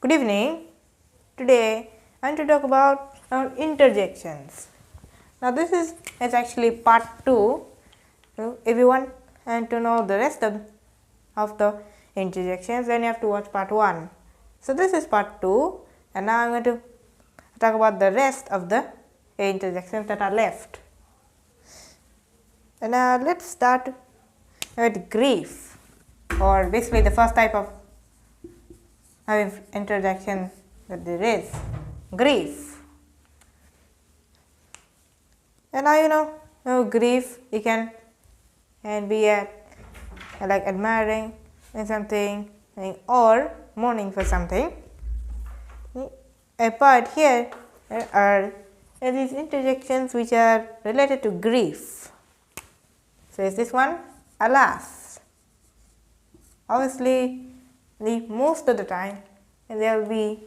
Good evening. Today I want to talk about interjections. Now this is actually part 2. If you want to know the rest of the interjections, then you have to watch part 1. So this is part 2, and now I am going to talk about the rest of the interjections that are left. And let's start with grief, or basically the first type of interjection that there is, grief. And now you know grief, you can be like admiring something or mourning for something. But here are these interjections which are related to grief. So is this one, alas. Obviously, most of the time there will be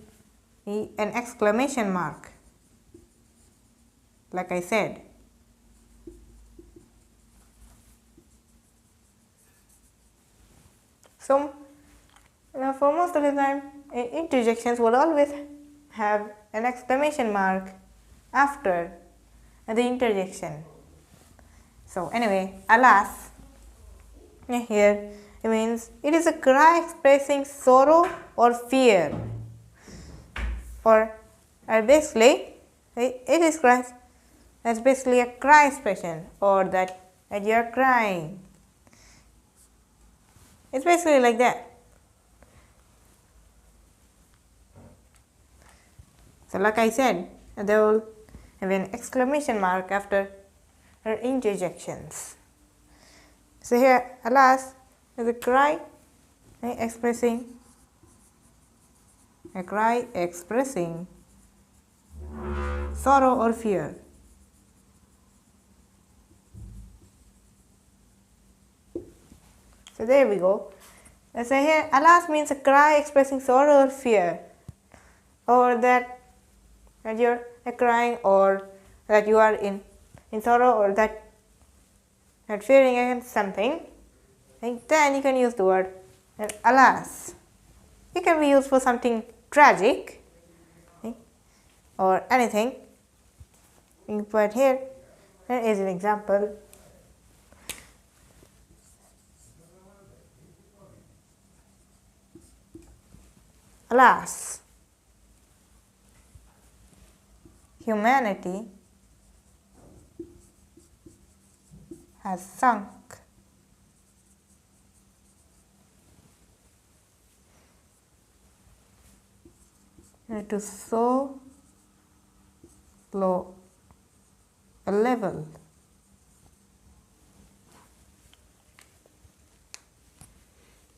an exclamation mark, like I said. So for most of the time, interjections will always have an exclamation mark after the interjection. So anyway, alas, here it means it is a cry expressing sorrow or fear. Or basically, it is cry. That's basically a cry expression, or that you are crying. It's basically like that. So like I said, there will have an exclamation mark after interjections. So here, alas, is a cry expressing sorrow or fear. So there we go. So here, alas means a cry expressing sorrow or fear, or that you are crying, or that you are in sorrow, or that fearing against something. Then you can use the word alas. It can be used for something tragic or anything. But here is an example. Alas, humanity has sunk to so low a level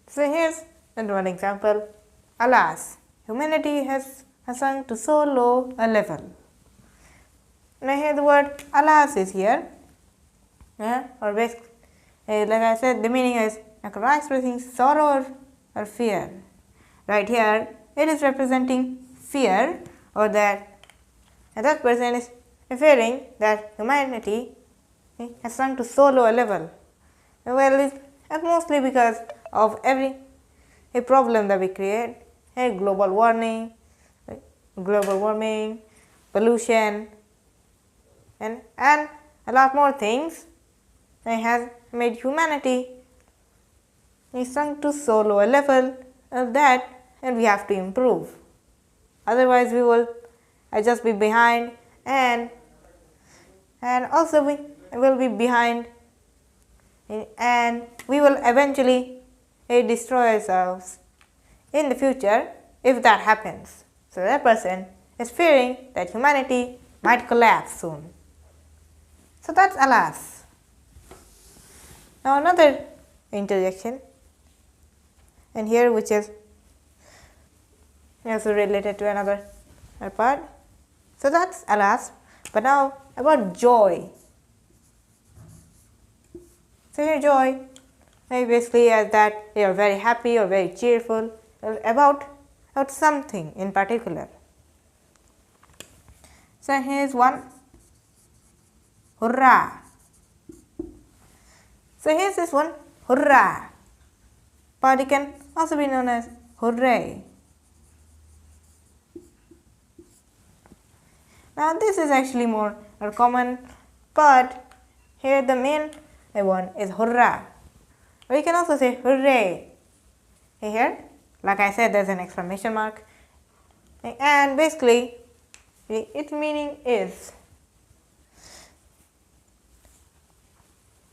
So here's one example. Alas, humanity has sunk to so low a level. Now here the word alas is here, or basically, like I said, the meaning is expressing sorrow or fear. Right here, it is representing fear, or that person is fearing that humanity has sunk to so low a level. Well, it's mostly because of a problem that we create, global warming, pollution, and a lot more things. It has made humanity sunk to so low a level that we have to improve. Otherwise, we will just be behind, and also we will be behind, and we will eventually destroy ourselves in the future if that happens. So that person is fearing that humanity might collapse soon. So that's alas. Now another interjection, and here which is also related to another part. So that's alas. But now about joy. So here joy basically as that you are very happy or very cheerful about something in particular. So here is one, hurrah. So here is this one, hurrah, but it can also be known as hooray. Now this is actually more common, but here the main one is hurrah. Or you can also say hooray. Here, like I said, there's an exclamation mark, and basically its meaning is,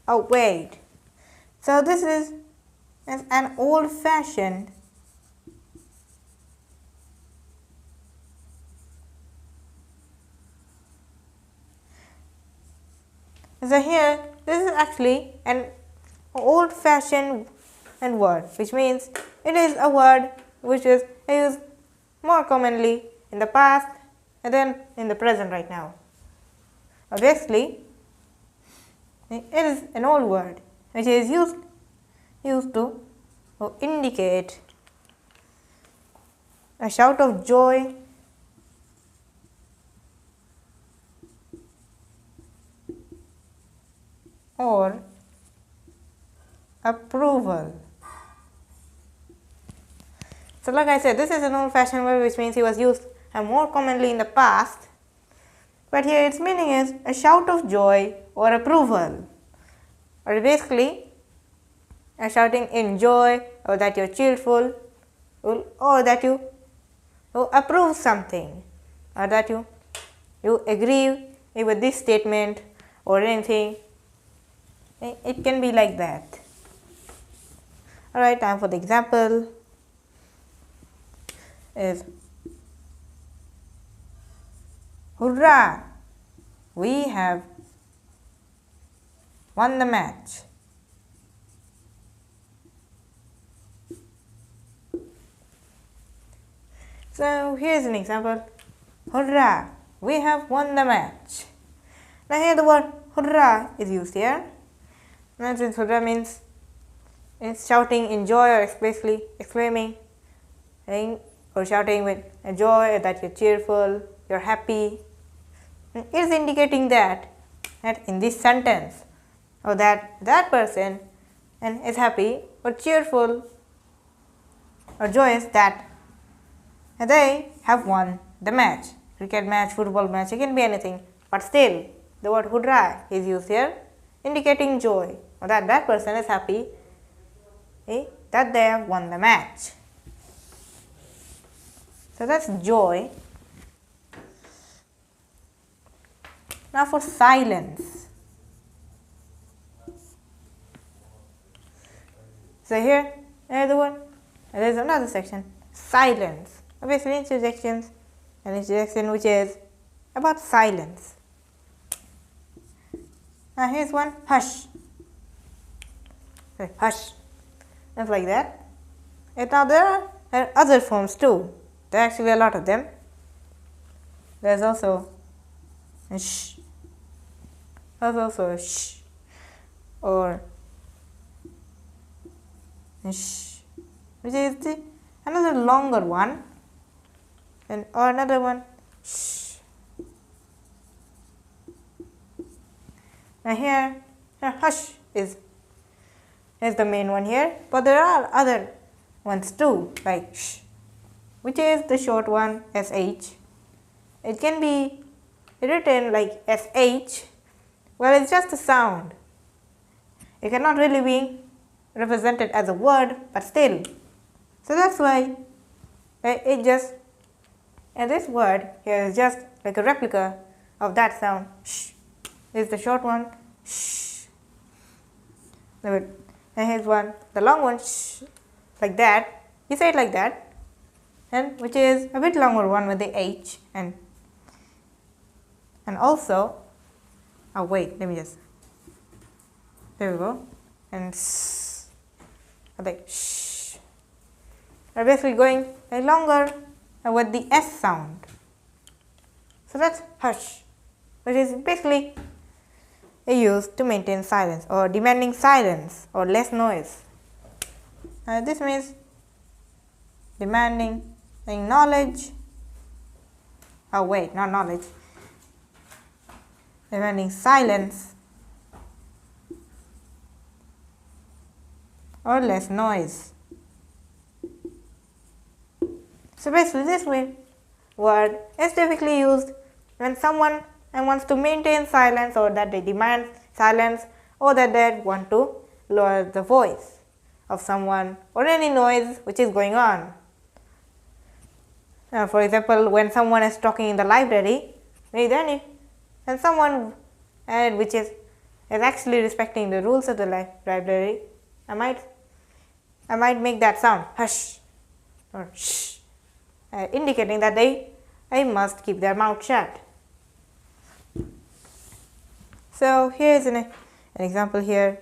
oh wait, so this is an old-fashioned so here this is actually an old-fashioned word, which means it is a word which is used more commonly in the past and then in the present right now. Obviously, it is an old word which is used to indicate a shout of joy or approval. So like I said, this is an old-fashioned word, which means it was used more commonly in the past, but here its meaning is a shout of joy or approval, or basically a shouting in joy, or that you're cheerful, or that you approve something, or that you agree with this statement or anything. It can be like that. Alright, time for the example is, hurrah, we have won the match. So here's an example, hurrah, we have won the match. Now here the word hurrah is used here. Now since hurrah means it's shouting in joy, or basically exclaiming or shouting with joy, that you're cheerful, you're happy. It is indicating that in this sentence, or that person is happy or cheerful or joyous that they have won the match. Cricket match, football match, it can be anything, but still the word hurrah is used here, indicating joy, or that person is happy that they have won the match. So that's joy. Now for silence. So here the one, there is another section, silence. Obviously interjections, an interjection which is about silence. Now here's one, hush. Hush. Just like that. And now there are other forms too. There are actually a lot of them. There's also a shh. There's also a shh, or a shh, which is another longer one, or another one, shh. Now here hush is the main one here, but there are other ones too, like shh, which is the short one, sh. It can be written like sh. Well, it's just a sound. It cannot really be represented as a word, but still. So that's why and this word here is just like a replica of that sound. Shh is the short one. Shh. And here's one, the long one, shh, like that. You say it like that, and which is a bit longer one with the h, and also, oh wait, let me just, there we go, and like shh. We're basically going longer with the s sound. So that's hush, which is basically used to maintain silence, or demanding silence or less noise. This means demanding knowledge, oh wait, not knowledge, demanding silence or less noise. So basically this word is typically used when someone wants to maintain silence, or that they demand silence, or that they want to lower the voice of someone or any noise which is going on. For example, when someone is talking in the library, then and someone which is actually respecting the rules of the library, I might make that sound hush or shh, indicating that they must keep their mouth shut. So here is an example here.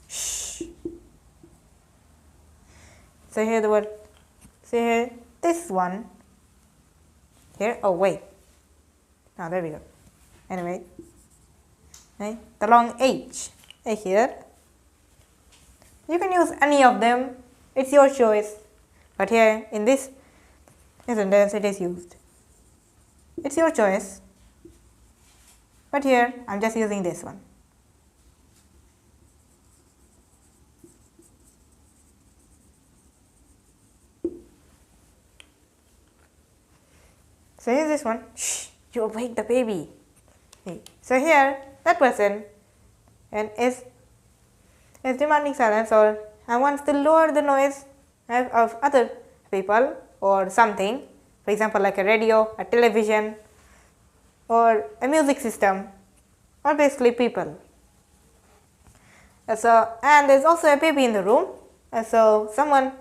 Shh. So here the word. So here this one. Here. Oh wait. Now there we go. Anyway, right? The long H here. You can use any of them. It's your choice. But here in this sentence it is used. It's your choice. But here I am just using this one. So here is this one. Shh, you wake the baby. Okay. So here that person is demanding silence, or wants to lower the noise of other people or something. For example, like a radio, a television, or a music system, or basically people. So, and there is also a baby in the room. So someone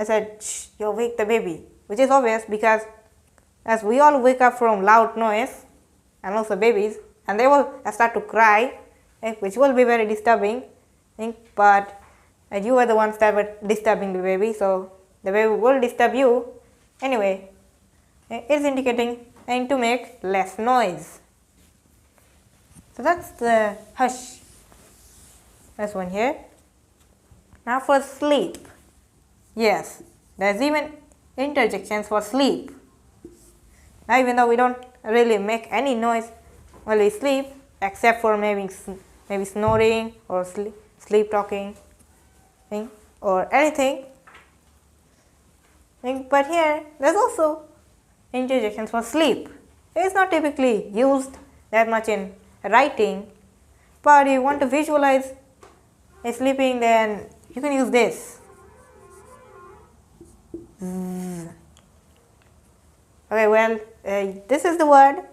said, shh, you wake the baby, which is obvious because as we all wake up from loud noise, and also babies, and they will start to cry, which will be very disturbing. But you are the ones that were disturbing the baby, so the baby will disturb you anyway. It is indicating to make less noise. So that's the hush. That's one here. Now for sleep. Yes, there's even interjections for sleep. Now even though we don't really make any noise while we sleep, except for maybe snoring or sleep talking or anything. But here there's also interjections for sleep. It is not typically used that much in writing, but if you want to visualize sleeping, then you can use this. Okay, well, this is the word.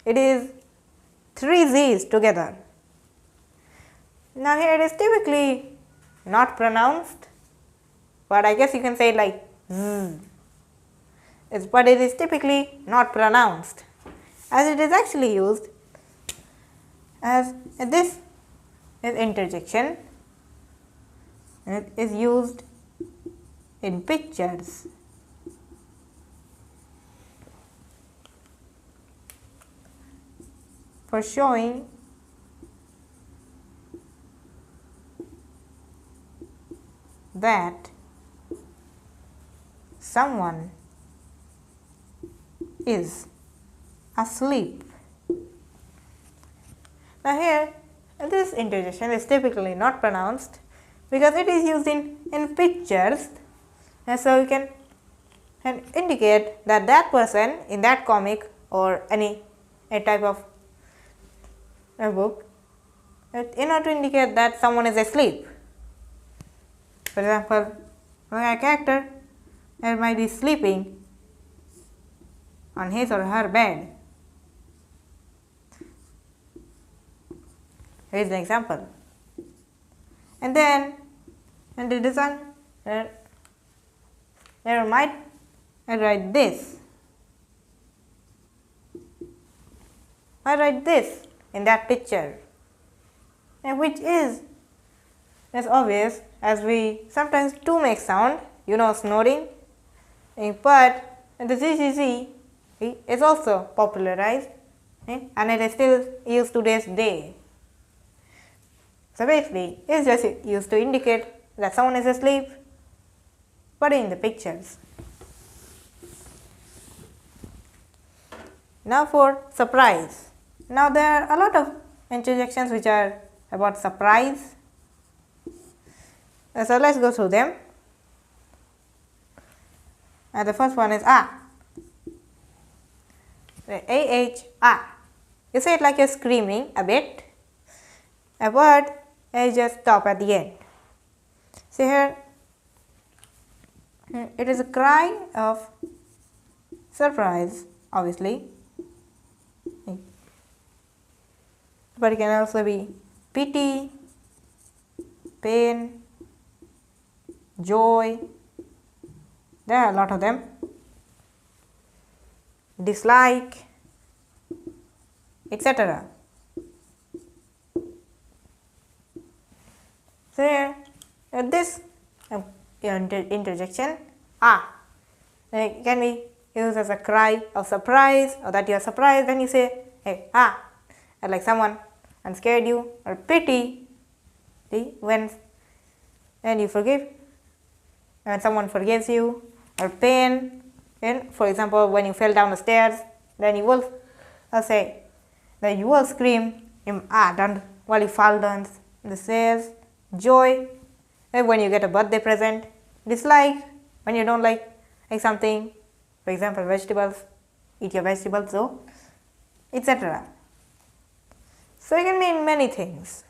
It is 3 Z's together. Now here it is typically not pronounced, but I guess you can say it like Z. But it is typically not pronounced, as it is actually used as this is interjection, and it is used in pictures. For showing that someone is asleep. Now here this interjection is typically not pronounced because it is used in pictures, and so you can indicate that that person in that comic or any type of a book, in order to indicate that someone is asleep. For example, a character might be sleeping on his or her bed. Here is an example. And then the design there might write this. I write this in that picture, which is as obvious as we sometimes do make sound, snoring, but the ZZZ is also popularized, and it is still used today's day. So basically, it is just used to indicate that someone is asleep, but in the pictures. Now for surprise. Now there are a lot of interjections which are about surprise. So let's go through them. The first one is A-H, ah. You say it like you're screaming a bit. A word and just stop at the end. So here, it is a cry of surprise, obviously. But it can also be pity, pain, joy. There are a lot of them. Dislike, etc. So here, this interjection, it can be used as a cry of surprise, or that you are surprised when you say, hey, like someone scared you, or pity, when you forgive, when someone forgives you, or pain, for example, when you fell down the stairs, then you will say, then you will scream, down while you fall down the stairs. Joy, when you get a birthday present. Dislike, when you don't like something, for example, vegetables, eat your vegetables, so, etc. So it can mean many things.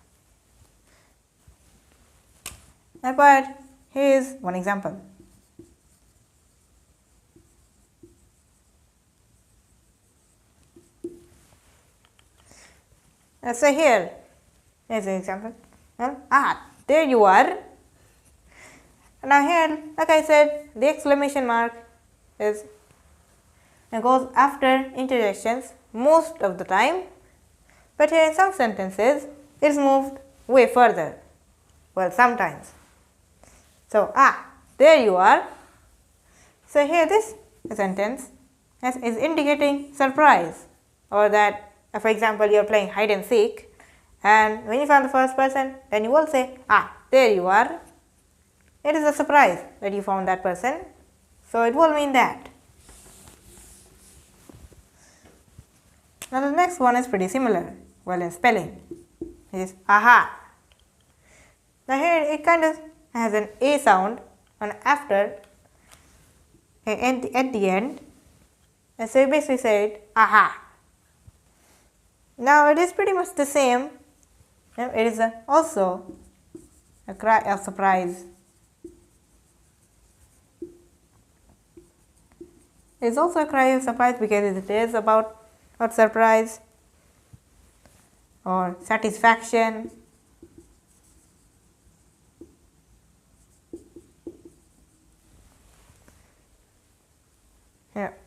But here is one example. So here is an example. There you are. Now here, like I said, the exclamation mark goes after interjections most of the time, but here in some sentences it is moved way further. Well, sometimes. So, there you are. So here this sentence is indicating surprise, or that, for example, you are playing hide and seek, and when you find the first person, then you will say, there you are. It is a surprise that you found that person, so it will mean that. Now the next one is pretty similar, well, in spelling. It is aha. Now here it kind of has an A sound on after at the end, and so you basically say it aha. Now it is pretty much the same. It is also a cry of surprise. It is also a cry of surprise because it is about surprise or satisfaction.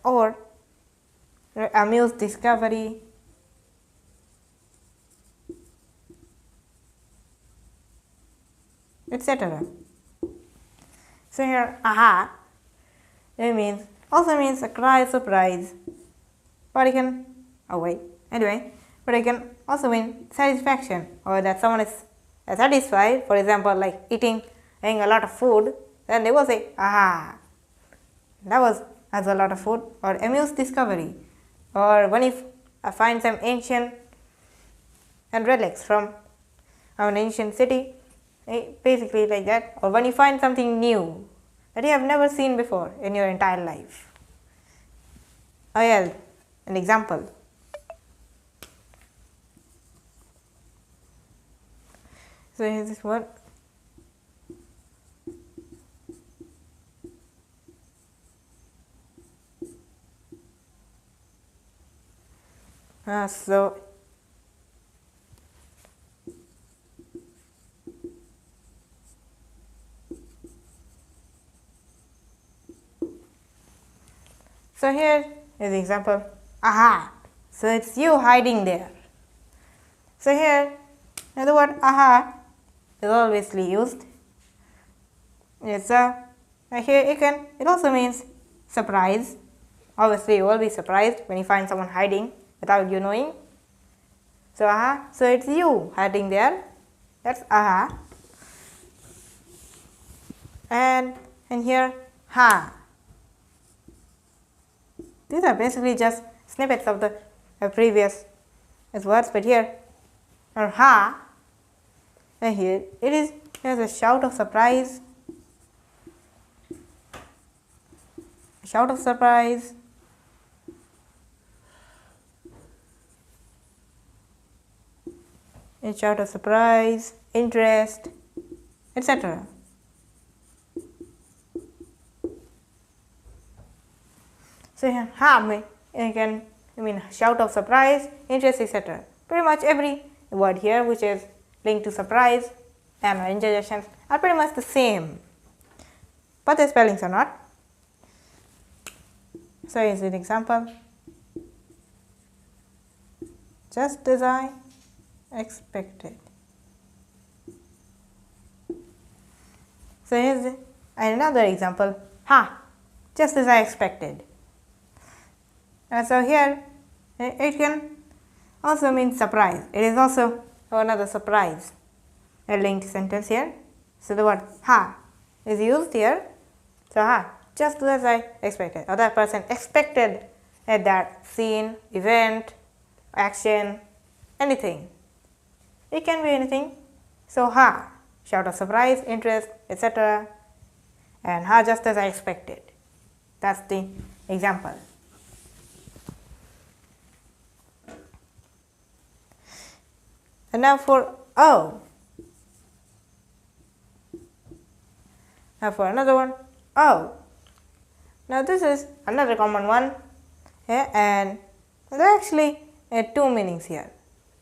Or amused discovery. Etc. So here, aha, it also means a cry of surprise, but it can, but it can also mean satisfaction, or that someone is satisfied. For example, like eating a lot of food, then they will say, that has a lot of food. Or amused discovery, or when you find some ancient relics from an ancient city, basically like that. Or when you find something new that you have never seen before in your entire life. An example. So here's this one. So here is the example. Aha! So it's you hiding there. So here, the word aha is always used. Yes, here it also means surprise. Obviously, you will be surprised when you find someone hiding without you knowing. So aha, so it's you hiding there. That's aha. And here, ha. These are basically just snippets of the previous words, but here, or ha, and here it is a shout of surprise. A shout of surprise. a shout of surprise, interest, etc. So here, you can shout of surprise, interest, etc. Pretty much every word here which is linked to surprise and interjections are pretty much the same, but the spellings are not. So here's an example. Just as I expected. So here's another example. Just as I expected. And so here it can also mean surprise. It is also another surprise, a linked sentence here. So the word is used here. So just as I expected, or that person expected at that scene, event, action, anything. It can be anything. So shout of surprise, interest, etc. And just as I expected. That's the example. And now for oh. Now for another one, oh. Now this is another common one, and there are actually two meanings here.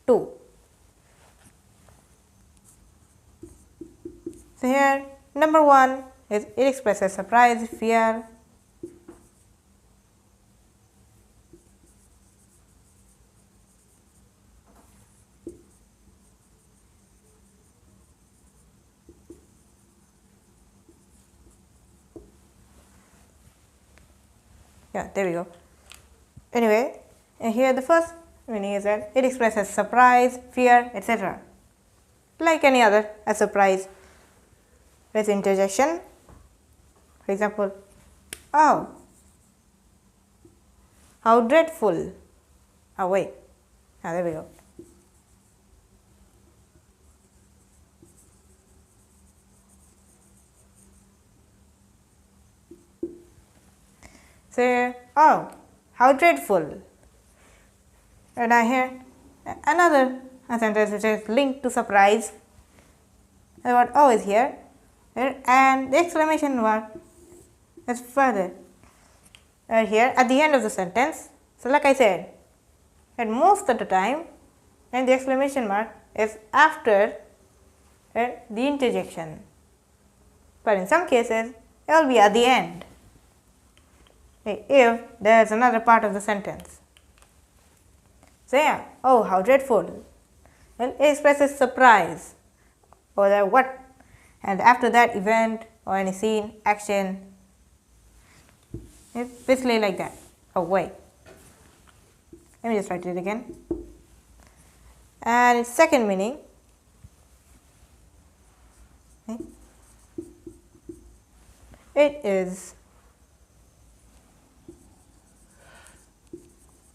Two. So here number one is it expresses surprise, fear. Yeah, there we go. Anyway, and here the first meaning is that it expresses surprise, fear, etc. Like any other, a surprise with interjection. For example, oh, how dreadful. Oh wait, there we go. Say, oh, how dreadful. And I hear another sentence which is linked to surprise. The word oh is here, and the exclamation mark is further here at the end of the sentence. So like I said, and most of the time, and the exclamation mark is after the interjection. But in some cases, it will be at the end, if there is another part of the sentence. So yeah, oh how dreadful. Well, it expresses surprise or the what, and after that event or any scene, action. It's basically like that. Oh wait, let me just write it again. And its second meaning, it is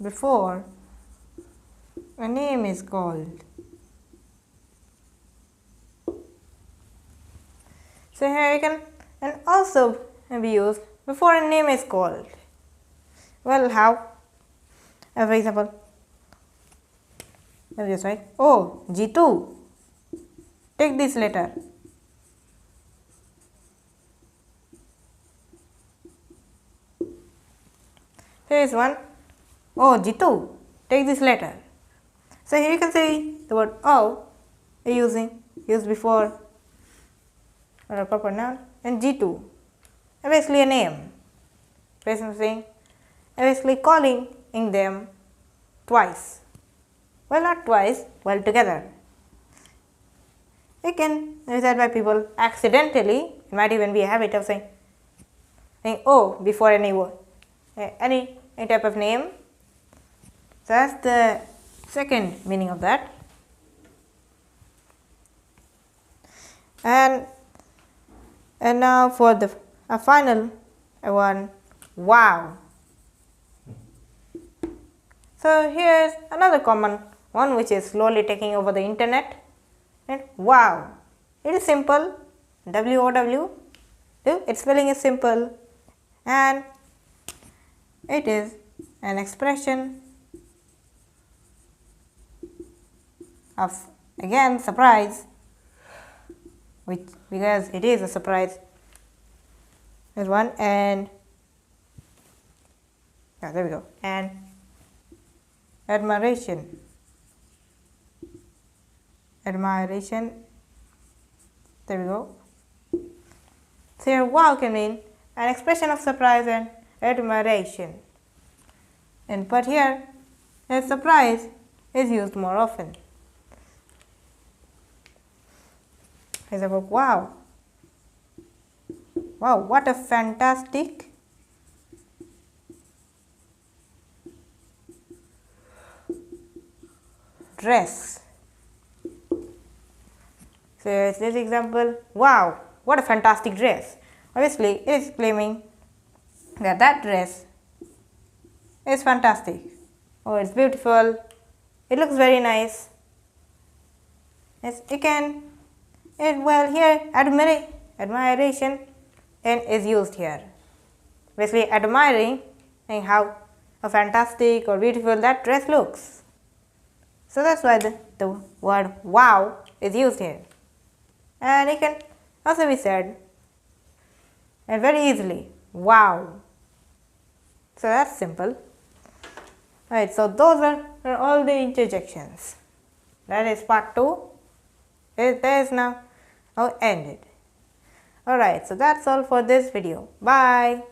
before a name is called. So here you can and also be used before a name is called. Well, how? For example, let me just write, oh Jitu, take this letter. Here is one, oh Jitu, take this letter. So here you can see the word oh used before a proper noun, and Jitu, basically a name. Basically saying, basically calling in them twice. Well, not twice, well together. It can be said by people accidentally. It might even be a habit of saying oh before any word, any type of name. So that's the second meaning of that. And now for the final one, wow. So here's another common one which is slowly taking over the internet. And wow, it is simple, WOW. Its spelling is simple, and it is an expression of again surprise, which because it is a surprise. There's one, and there we go, and admiration, there we go. So here wow can mean an expression of surprise and admiration, but here surprise is used more often. Here's a book. Wow, what a fantastic dress. So here's this example. Wow, what a fantastic dress. Obviously, it is claiming that dress is fantastic. Oh, it's beautiful. It looks very nice. Yes, well, here admiration is used here. Basically, admiring how fantastic or beautiful that dress looks. So that's why the word wow is used here. And it can also be said and very easily, wow. So that's simple. Alright, so those are all the interjections. That is part 2. It is now ended. Alright, so that's all for this video. Bye.